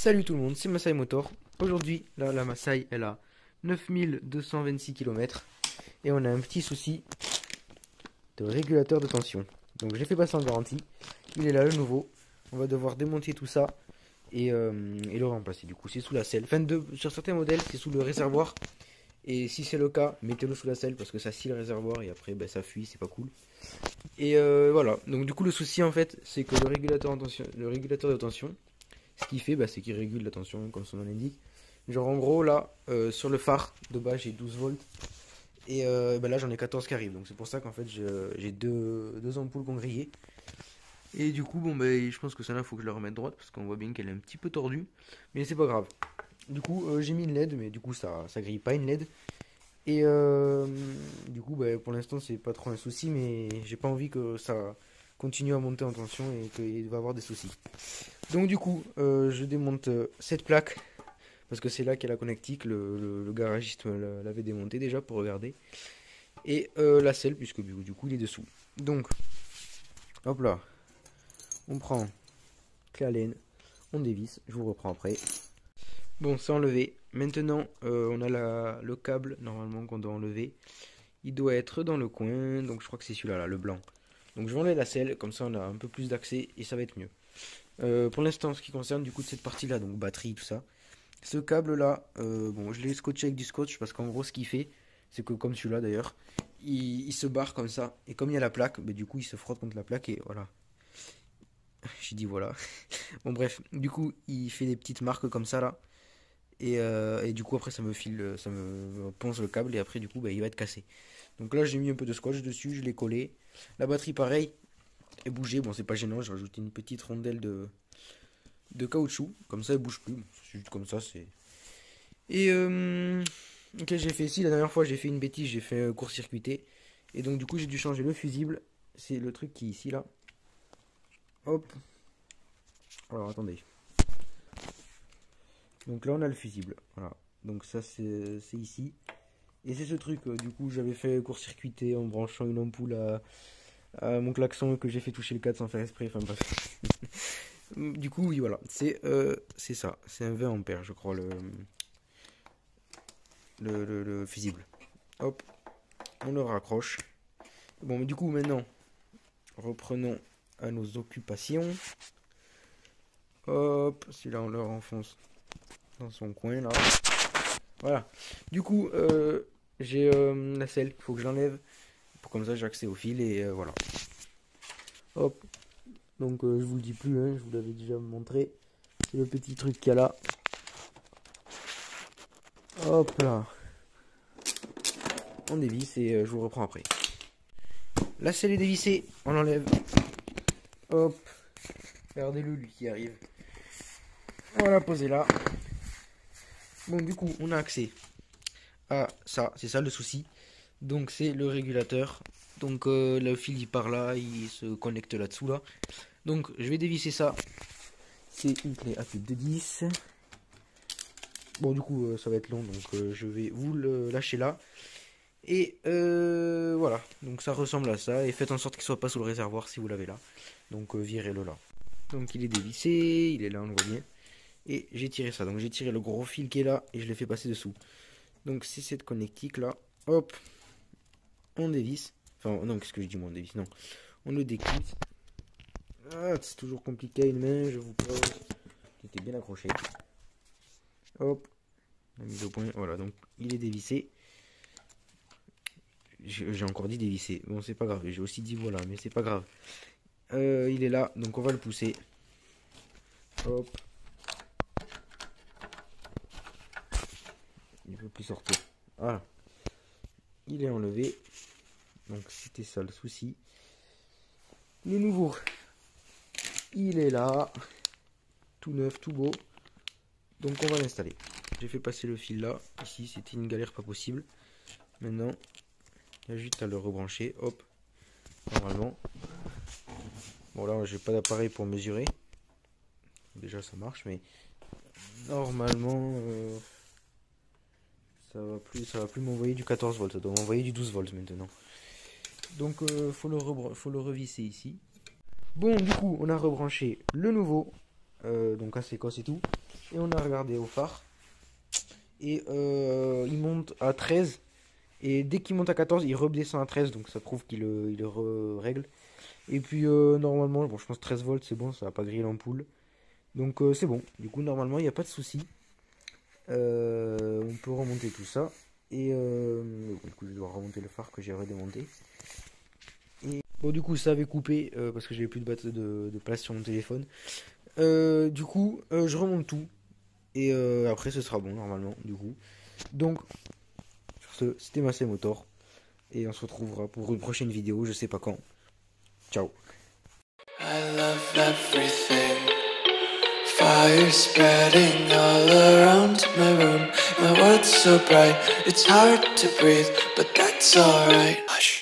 Salut tout le monde, c'est Masai Motor. Aujourd'hui, là, la Masai, elle a 9226 km. Et on a un petit souci de régulateur de tension. Donc je l'ai fait passer en garantie. Il est là, le nouveau. On va devoir démonter tout ça et le remplacer. Du coup, c'est sous la selle. Enfin, sur certains modèles, c'est sous le réservoir. Et si c'est le cas, mettez-le sous la selle parce que ça scie le réservoir et après, ça fuit, c'est pas cool. Et voilà. Donc du coup, le souci en fait, c'est que le régulateur de tension, ce qu'il fait, c'est qu'il régule la tension comme son nom l'indique. Genre en gros là, sur le phare de bas j'ai 12 volts. Et là j'en ai 14 qui arrivent. Donc c'est pour ça qu'en fait j'ai deux ampoules qui ont grillé. Et du coup je pense que celle-là faut que je la remette droite. Parce qu'on voit bien qu'elle est un petit peu tordue. Mais c'est pas grave. Du coup j'ai mis une LED. Mais du coup ça grille pas une LED. Et du coup pour l'instant c'est pas trop un souci. Mais j'ai pas envie que ça continue à monter en tension et qu'il va y avoir des soucis. Donc du coup, je démonte cette plaque, parce que c'est là qu'il y a la connectique, le garagiste l'avait démonté déjà pour regarder. Et la selle, puisque du coup il est dessous. Donc, hop là, on prend clé à laine, on dévisse, je vous reprends après. Bon, c'est enlevé. Maintenant, on a le câble, normalement, qu'on doit enlever. Il doit être dans le coin, donc je crois que c'est celui-là, là, le blanc. Donc je vais enlever la selle, comme ça on a un peu plus d'accès et ça va être mieux. Pour l'instant, ce qui concerne du coup de cette partie-là, donc batterie, tout ça, ce câble-là, je l'ai scotché avec du scotch parce qu'en gros, ce qu'il fait, c'est que comme celui-là d'ailleurs, il se barre comme ça. Et comme il y a la plaque, du coup, il se frotte contre la plaque et voilà. J'ai dit voilà. Bon, bref, du coup, il fait des petites marques comme ça là. Et du coup, après, ça me ponce le câble et après, du coup, il va être cassé. Donc là, j'ai mis un peu de scotch dessus, je l'ai collé. La batterie, pareil, est bougée. Bon, c'est pas gênant, j'ai rajouté une petite rondelle de caoutchouc, comme ça elle bouge plus, c'est juste comme ça c'est. Et ok, j'ai fait ici, la dernière fois j'ai fait une bêtise, j'ai fait court-circuiter. Et donc du coup j'ai dû changer le fusible, c'est le truc qui est ici là. Hop. Alors attendez. Donc là on a le fusible, voilà. Donc ça c'est ici. Et c'est ce truc, du coup j'avais fait court-circuiter en branchant une ampoule à mon klaxon que j'ai fait toucher le cadre sans faire exprès, enfin bref. Du coup, oui, voilà, c'est ça, c'est un 20 ampères, je crois, le fusible. Hop, on le raccroche. Bon, mais du coup, maintenant, reprenons à nos occupations. Hop, celui-là, on le renfonce dans son coin, là. Voilà. Du coup, j'ai la selle, il faut que je l'enlève. Pour comme ça, j'ai accès au fil et voilà. Hop. Donc, je vous le dis plus, hein, je vous l'avais déjà montré. C'est le petit truc qu'il y a là. Hop là. On dévisse et je vous reprends après. La selle est dévissée, on l'enlève. Hop. Regardez-le lui qui arrive. Voilà, posé là. Bon, du coup, on a accès à ça. C'est ça le souci. Donc, c'est le régulateur. Donc, le fil il part là, il se connecte là-dessous là. Donc, je vais dévisser ça. C'est une clé à tube de 10. Bon, du coup, ça va être long, donc je vais vous le lâcher là. Et voilà, donc ça ressemble à ça. Et faites en sorte qu'il ne soit pas sous le réservoir si vous l'avez là. Donc virez-le là. Donc il est dévissé, il est là, on le voit bien. Et j'ai tiré ça, donc j'ai tiré le gros fil qui est là et je l'ai fait passer dessous. Donc c'est cette connectique là. Hop, on dévisse. Enfin, non, qu'est-ce que je dis moi, on dévisse, non. On le déclite. Ah, c'est toujours compliqué à une main, je vous pose. C'était bien accroché. Hop, la mise au point, voilà, donc il est dévissé. J'ai encore dit dévisser, bon c'est pas grave, j'ai aussi dit voilà, mais c'est pas grave. Il est là, donc on va le pousser. Hop. Il ne peut plus sortir. Voilà. Il est enlevé. Donc c'était ça le souci. Le nouveau, il est là. Tout neuf, tout beau. Donc on va l'installer. J'ai fait passer le fil là. Ici c'était une galère pas possible. Maintenant, il y a juste à le rebrancher. Hop. Normalement. Bon là j'ai pas d'appareil pour mesurer. Déjà ça marche, mais normalement ça va plus m'envoyer du 14 volts, ça doit m'envoyer du 12 volts maintenant. Donc faut le revisser ici. Bon, du coup on a rebranché le nouveau. donc assez cosse et tout. Et on a regardé au phare. Et il monte à 13. Et dès qu'il monte à 14, il redescend à 13. Donc ça prouve qu'il règle. Et puis normalement, bon, je pense 13 volts, c'est bon, ça va pas griller l'ampoule. Donc c'est bon. Du coup, normalement, il n'y a pas de souci. On peut remonter tout ça. Et du coup, je dois remonter le phare que j'ai redémonté. Et bon, du coup, ça avait coupé parce que j'avais plus de place sur mon téléphone. Du coup, je remonte tout. Et après, ce sera bon, normalement, du coup. Donc, sur ce, c'était Massey Motor. Et on se retrouvera pour une prochaine vidéo, je sais pas quand. Ciao. I love everything. Fire spreading all around my room. My world's so bright, it's hard to breathe, but that's alright. Hush.